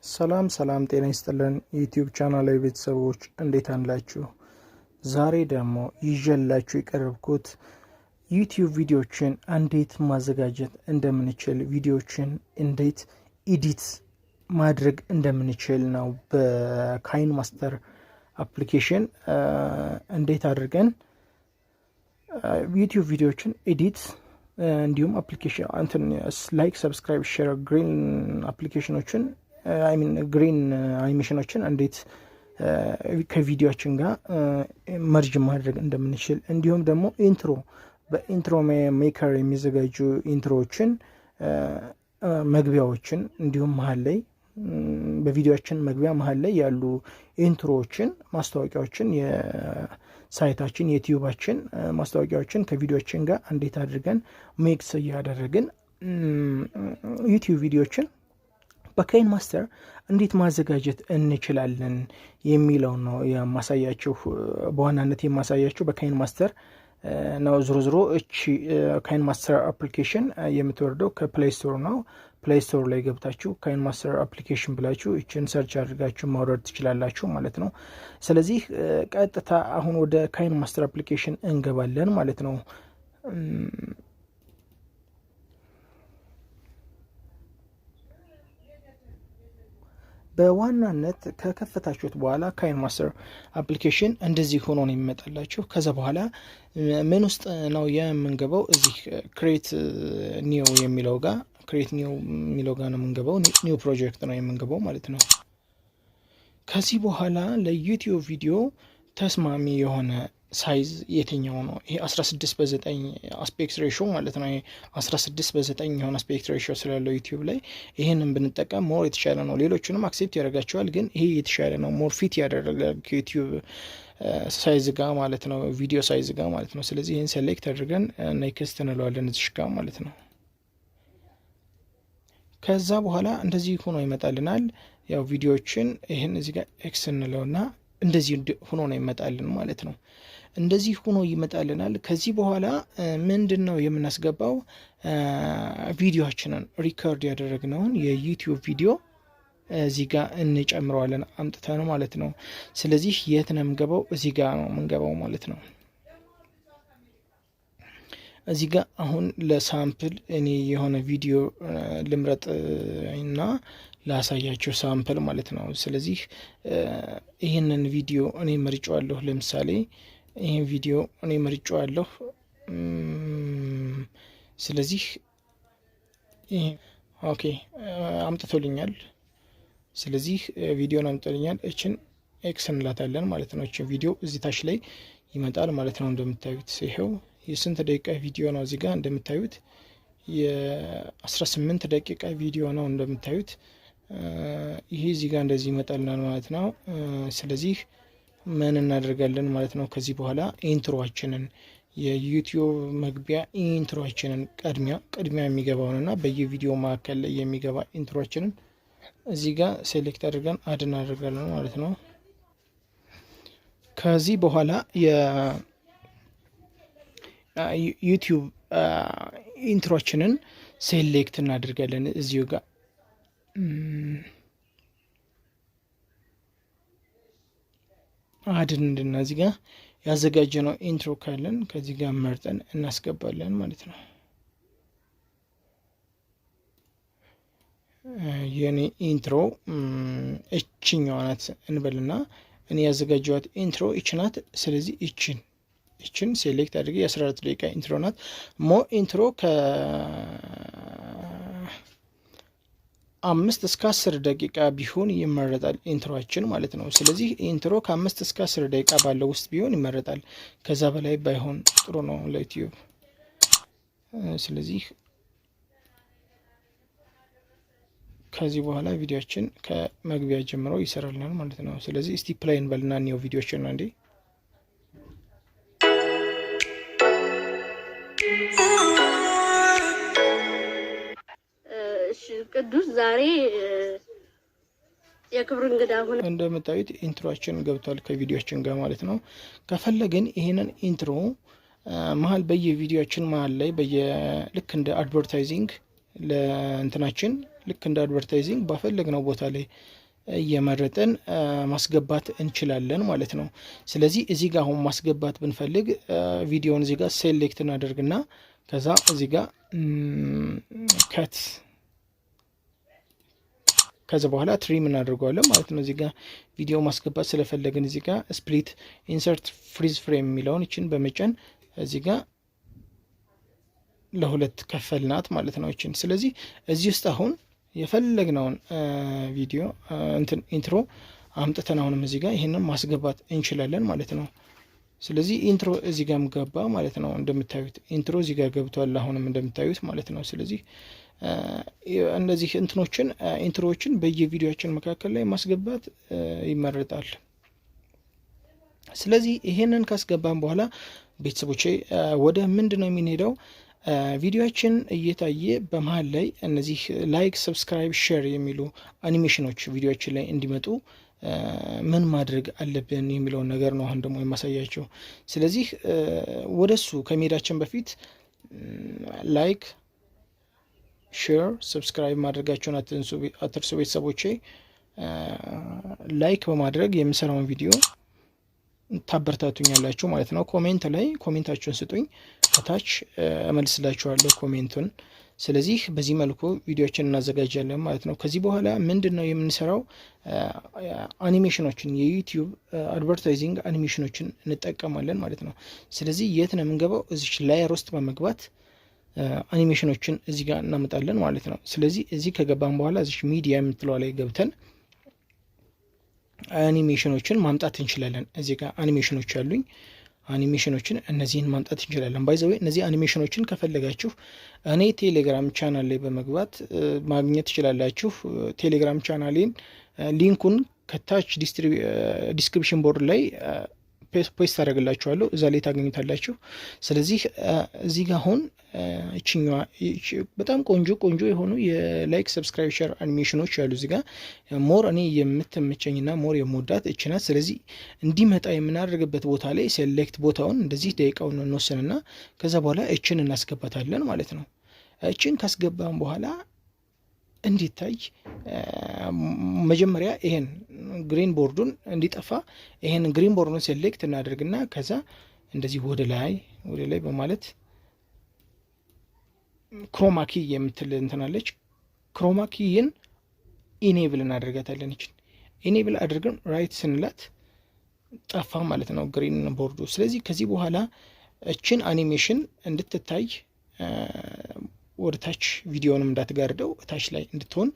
ሰላም ጤና ይስጥልን ዩቲዩብ ቻናል ላይ ቤተሰቦች እንዴት አላችሁ? ዛሬ ደግሞ ይዤላችሁ የቀረብኩት ዩቲዩብ ቪዲዮዎችን እንዴት ማዘጋጀት እንደምንችል ቪዲዮዎችን እንዴት ኤዲት ማድረግ እንደምንችል ነው። በካይንማስተር አፕሊኬሽን እንዴት አድርገን ዩቲዩብ ቪዲዮዎችን ኤዲት እንዲሁም አፕሊኬሽን እንትን ላይክ ሰብስክራይብ ሼር ግሪን አፕሊኬሽኖችን ግሪን አኒሜሽኖችን እንዴት ከቪዲዮአችን ጋር መርጅ ማድረግ እንደምንችል እንዲሁም ደግሞ በኢንትሮ ሜከር የሚዘጋጁ ኢንትሮዎችን መግቢያዎችን እንዲሁም መሃል ላይ በቪዲዮአችን መግቢያ መሃል ላይ ያሉ ኢንትሮዎችን ማስታወቂያዎችን የሳይታችን የዩቲዩባችን ማስታወቂያዎችን ከቪዲዮአችን ጋር እንዴት አድርገን ሜክስ ያደረግን ዩቲዩብ ቪዲዮዎችን በካይንማስተር እንዴት ማዘጋጀት እንችላለን የሚለው ነው የማሳያችሁ። በዋናነት የማሳያችሁ በካይንማስተር ነው። ዝሮ እቺ ካይንማስተር አፕሊኬሽን የምትወርደው ከፕሌይ ስቶር ነው። ፕሌይ ስቶር ላይ ገብታችሁ ካይንማስተር አፕሊኬሽን ብላችሁ እቺን ሰርች አድርጋችሁ ማውረድ ትችላላችሁ ማለት ነው። ስለዚህ ቀጥታ አሁን ወደ ካይንማስተር አፕሊኬሽን እንገባለን ማለት ነው። በዋናነት ከከፈታችሁት በኋላ ካይንማስተር አፕሊኬሽን እንደዚህ ሆኖ ነው የሚመጣላችሁ። ከዛ በኋላ ምን ውስጥ ነው የምንገባው? እዚህ ክሬት ኒው የሚለው ጋር ነው የምንገባው። ኒው ፕሮጀክት ነው የምንገባው ማለት ነው። ከዚህ በኋላ ለዩቲዩብ ቪዲዮ ተስማሚ የሆነ ሳይዝ የትኛው ነው? ይሄ 16:9 አስፔክት ሬሾ ማለት ነው። 16:9 የሆነ አስፔክት ሬሾ ስላለው ዩቲዩብ ላይ ይሄንን ብንጠቀም ሞር የተሻለ ነው። ሌሎቹንም አክሴፕት ያደርጋቸዋል፣ ግን ይሄ የተሻለ ነው። ሞር ፊት ያደረጋል ከዩቲዩብ ሳይዝ ጋር ማለት ነው፣ ቪዲዮ ሳይዝ ጋር ማለት ነው። ስለዚህ ይሄን ሴሌክት አድርገን ኔክስት እንለዋለን እዚህ ጋር ማለት ነው። ከዛ በኋላ እንደዚህ ሆኖ ይመጣልናል። ያው ቪዲዮዎችን ይሄን እዚህ ጋር ኤክስ እንለውና እንደዚህ ሆኖ ነው ይመጣልን ማለት ነው። እንደዚህ ሆኖ ይመጣልናል። ከዚህ በኋላ ምንድነው የምናስገባው? ቪዲዮአችንን ሪከርድ ያደረግነውን የዩቲዩብ ቪዲዮ እዚህ ጋር እንጨምረዋለን አምጥተን ማለት ነው። ስለዚህ የት ነው የምንገባው? እዚህ ጋር ነው የምንገባው ማለት ነው። እዚህ ጋር አሁን ለሳምፕል እኔ የሆነ ቪዲዮ ልምረጥ እና ላሳያችሁ ሳምፕል ማለት ነው። ስለዚህ ይህንን ቪዲዮ እኔ መርጫዋለሁ። ለምሳሌ ይህን ቪዲዮ እኔ መርጫዋለሁ። ስለዚህ ኦኬ አምጥቶልኛል። ስለዚህ ቪዲዮን አምጥቶልኛል። እችን ኤክስ እንላታለን ማለት ነው። እችን ቪዲዮ እዚህ ታች ላይ ይመጣል ማለት ነው። እንደምታዩት ይሄው የስንት ደቂቃ ቪዲዮ ነው? እዚህ ጋር እንደምታዩት የ18 ደቂቃ ቪዲዮ ነው እንደምታዩት። ይሄ እዚህ ጋር እንደዚህ ይመጣልናል ማለት ነው። ስለዚህ ምን እናደርጋለን ማለት ነው? ከዚህ በኋላ ኢንትሮአችንን የዩቲዩብ መግቢያ ኢንትሮአችንን ቅድሚያ የሚገባውንና በየቪዲዮ መካከል ላይ የሚገባ ኢንትሮአችንን እዚህ ጋር ሴሌክት አድርገን አድ እናደርጋለን ማለት ነው። ከዚህ በኋላ የዩቲዩብ ኢንትሮአችንን ሴሌክት እናደርጋለን እዚሁ ጋር አድንድና እዚህ ጋር ያዘጋጀነው ኢንትሮ ካለን ከዚህ ጋር መርጠን እናስገባለን ማለት ነው። የኔ ኢንትሮ እችኛዋ ናት እንበልና እኔ ያዘጋጀዋት ኢንትሮ እች ናት። ስለዚህ እችን ሴሌክት አድርጌ የ14 ደቂቃ ኢንትሮ ናት። ኢንትሮ ከ5 እስከ 10 ደቂቃ ቢሆን ይመረጣል ኢንትሮአችን ማለት ነው። ስለዚህ ኢንትሮ ከ5 እስከ 10 ደቂቃ ባለው ውስጥ ቢሆን ይመረጣል። ከዛ በላይ ባይሆን ጥሩ ነው ለዩቲዩብ። ስለዚህ ከዚህ በኋላ ቪዲዮአችን ከመግቢያ ጀምሮ ይሰራልናል ማለት ነው። ስለዚህ እስቲ ፕሌይ እንበልና ኒው ቪዲዮአችን ነው እንዴ ቅዱስ ዛሬ የክብር እንግዳ ሆነ። እንደምታዩት ኢንትሮአችን ገብቷል ከቪዲዮአችን ጋር ማለት ነው። ከፈለግን ይሄንን ኢንትሮ መሀል በየቪዲዮአችን መሀል ላይ ልክ እንደ አድቨርታይዚንግ ለእንትናችን ልክ እንደ አድቨርታይዚንግ ባፈለግነው ቦታ ላይ እየመረጥን ማስገባት እንችላለን ማለት ነው። ስለዚህ እዚህ ጋር አሁን ማስገባት ብንፈልግ ቪዲዮውን እዚህ ጋር ሴሌክት እናደርግና ከዛ እዚህ ጋር ከት ከዛ በኋላ ትሪም እናደርገዋለን ማለት ነው። እዚህ ጋር ቪዲዮ ማስገባት ስለፈለግን እዚህ ጋር ስፕሊት ኢንሰርት ፍሪዝ ፍሬም የሚለውን እችን በመጫን እዚህ ጋር ለሁለት ከፈልናት ማለት ነው እችን። ስለዚህ እዚህ ውስጥ አሁን የፈለግነውን ቪዲዮ እንትን ኢንትሮ አምጥተን አሁንም እዚህ ጋር ይሄንን ማስገባት እንችላለን ማለት ነው። ስለዚህ ኢንትሮ እዚህ ጋር ገባ ማለት ነው። እንደምታዩት ኢንትሮ እዚህ ጋር ገብቷል አሁንም እንደምታዩት ማለት ነው። ስለዚህ እነዚህ እንትኖችን ኢንትሮዎችን በየቪዲዮአችን መካከል ላይ ማስገባት ይመረጣል። ስለዚህ ይሄንን ካስገባን በኋላ ቤተሰቦቼ ወደ ምንድነው የምንሄደው? ቪዲዮአችን እየታየ በመሃል ላይ እነዚህ ላይክ፣ ሰብስክራይብ፣ ሼር የሚሉ አኒሜሽኖች ቪዲዮአችን ላይ እንዲመጡ ምን ማድረግ አለብን የሚለውን ነገር ነው አሁን ደግሞ የማሳያቸው። ስለዚህ ወደሱ ከመሄዳችን በፊት ላይክ፣ ሼር፣ ሰብስክራይብ ማድረጋቸውን አትርሱ ቤተሰቦቼ። ላይክ በማድረግ የምሰራውን ቪዲዮ ታበረታቱኛላችሁ ማለት ነው። ኮሜንት ላይ ኮሜንታችሁን ስጡኝ፣ ከታች እመልስላችኋለሁ ኮሜንቱን። ስለዚህ በዚህ መልኩ ቪዲዮችን እናዘጋጃለን ማለት ነው። ከዚህ በኋላ ምንድን ነው የምንሰራው? አኒሜሽኖችን የዩቲዩብ አድቨርታይዚንግ አኒሜሽኖችን እንጠቀማለን ማለት ነው። ስለዚህ የት ነው የምንገባው? እዚች ላየር ውስጥ በመግባት አኒሜሽኖችን እዚህ ጋር እናመጣለን ማለት ነው። ስለዚህ እዚህ ከገባን በኋላ እዚች ሚዲያ የምትለዋ ላይ ገብተን አኒሜሽኖችን ማምጣት እንችላለን። እዚህ ጋር አኒሜሽኖች አሉኝ። አኒሜሽኖችን እነዚህን ማምጣት እንችላለን። ባይዘዌ እነዚህ አኒሜሽኖችን ከፈለጋችሁ እኔ ቴሌግራም ቻናል ላይ በመግባት ማግኘት ትችላላችሁ። ቴሌግራም ቻናሌን ሊንኩን ከታች ዲስክሪፕሽን ቦርድ ላይ ፖስት አደርግላችኋለሁ፣ እዛ ላይ ታገኙታላችሁ። ስለዚህ እዚህ ጋር አሁን እችኛዋ በጣም ቆንጆ የሆኑ የላይክ ሰብስክራይብ ሼር አኒሜሽኖች ያሉ እዚህ ጋር ሞር እኔ የምትመቸኝና ሞር የምወዳት እችናት። ስለዚህ እንዲመጣ የምናደርግበት ቦታ ላይ ሴሌክት ቦታውን እንደዚህ ደቂቃውን እንወስንና ከዛ በኋላ እችን እናስገባታለን ማለት ነው። እችን ካስገባን በኋላ እንዲታይ መጀመሪያ ይሄን ግሪን ቦርዱን እንዲጠፋ ይሄን ግሪን ቦርዱን ሴሌክት እናደርግና ከዛ እንደዚህ ወደ ላይ በማለት ክሮማኪ የምትል እንትናለች። ክሮማኪን ኢኔብል እናደርጋታለን። እቺን ኢኔብል አድርገን ራይት ስንላት ጠፋ ማለት ነው ግሪን ቦርዱ። ስለዚህ ከዚህ በኋላ እችን አኒሜሽን እንድትታይ ወደ ታች ቪዲዮንም እንዳትጋርደው ታች ላይ እንድትሆን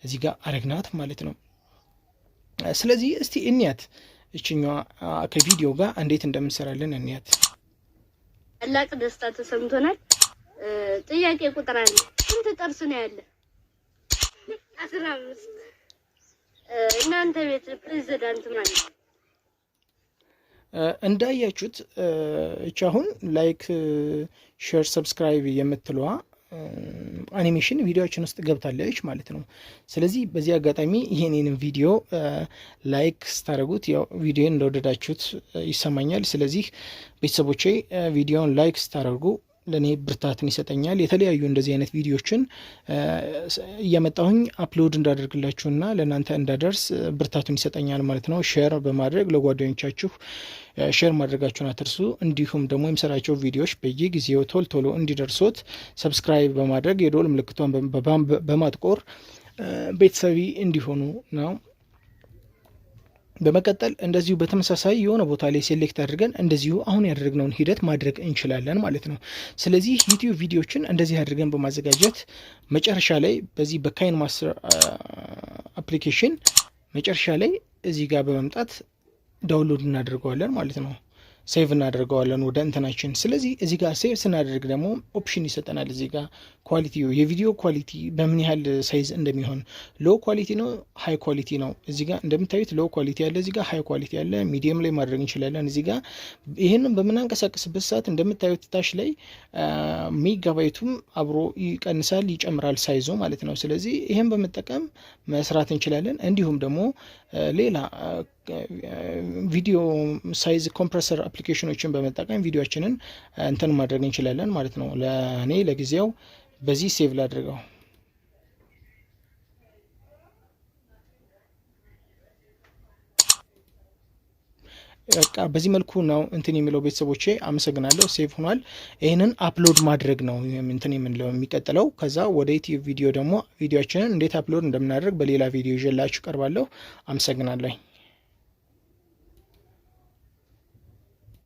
እዚህ ጋር አረግናት ማለት ነው። ስለዚህ እስቲ እንያት እችኛዋ ከቪዲዮ ጋር እንዴት እንደምንሰራለን እንያት። ታላቅ ደስታ ተሰምቶናል። ጥያቄ ቁጥር 1 ስንት ጥርስ ነው ያለ? 15። እናንተ ቤት ፕሬዝዳንት ማለት ነው? እንዳያችሁት እቺ አሁን ላይክ ሼር ሰብስክራይብ የምትለዋ አኒሜሽን ቪዲዮችን ውስጥ ገብታለች ማለት ነው። ስለዚህ በዚህ አጋጣሚ ይሄንን ቪዲዮ ላይክ ስታደርጉት ያው ቪዲዮን እንደወደዳችሁት ይሰማኛል። ስለዚህ ቤተሰቦቼ ቪዲዮን ላይክ ስታደርጉ ለኔ ብርታትን ይሰጠኛል። የተለያዩ እንደዚህ አይነት ቪዲዮችን እያመጣሁኝ አፕሎድ እንዳደርግላችሁና ለእናንተ እንዳደርስ ብርታቱን ይሰጠኛል ማለት ነው። ሼር በማድረግ ለጓደኞቻችሁ ሼር ማድረጋችሁን አትርሱ። እንዲሁም ደግሞ የምሰራቸው ቪዲዮዎች በየጊዜው ቶሎ እንዲደርሶት ሰብስክራይብ በማድረግ የደወል ምልክቷን በማጥቆር ቤተሰቢ እንዲሆኑ ነው። በመቀጠል እንደዚሁ በተመሳሳይ የሆነ ቦታ ላይ ሴሌክት አድርገን እንደዚሁ አሁን ያደረግነውን ሂደት ማድረግ እንችላለን ማለት ነው። ስለዚህ ዩቲዩብ ቪዲዮችን እንደዚህ አድርገን በማዘጋጀት መጨረሻ ላይ በዚህ በካይንማስተር አፕሊኬሽን መጨረሻ ላይ እዚህ ጋር በመምጣት ዳውንሎድ እናደርገዋለን ማለት ነው። ሴቭ እናደርገዋለን ወደ እንትናችን። ስለዚህ እዚህ ጋር ሴቭ ስናደርግ ደግሞ ኦፕሽን ይሰጠናል። እዚህ ጋር ኳሊቲው የቪዲዮ ኳሊቲ በምን ያህል ሳይዝ እንደሚሆን ሎ ኳሊቲ ነው፣ ሃይ ኳሊቲ ነው። እዚህ ጋር እንደምታዩት ሎ ኳሊቲ ያለ፣ እዚህ ጋር ሃይ ኳሊቲ ያለ፣ ሚዲየም ላይ ማድረግ እንችላለን። እዚህ ጋር ይህንን በምናንቀሳቀስበት ሰዓት እንደምታዩት ታች ላይ ሜጋባይቱም አብሮ ይቀንሳል ይጨምራል ሳይዞ ማለት ነው። ስለዚህ ይህን በመጠቀም መስራት እንችላለን። እንዲሁም ደግሞ ሌላ ቪዲዮ ሳይዝ ኮምፕረሰር አፕሊኬሽኖችን በመጠቀም ቪዲዮችንን እንትን ማድረግ እንችላለን ማለት ነው። ለእኔ ለጊዜው በዚህ ሴቭ ላድርገው። በቃ በዚህ መልኩ ነው እንትን የሚለው ቤተሰቦቼ አመሰግናለሁ። ሴቭ ሆኗል። ይሄንን አፕሎድ ማድረግ ነው እንትን የምንለው የሚቀጥለው። ከዛ ወደ ዩቲዩብ ቪዲዮ ደግሞ ቪዲዮአችንን እንዴት አፕሎድ እንደምናደርግ በሌላ ቪዲዮ ይዤላችሁ ቀርባለሁ። አመሰግናለሁ።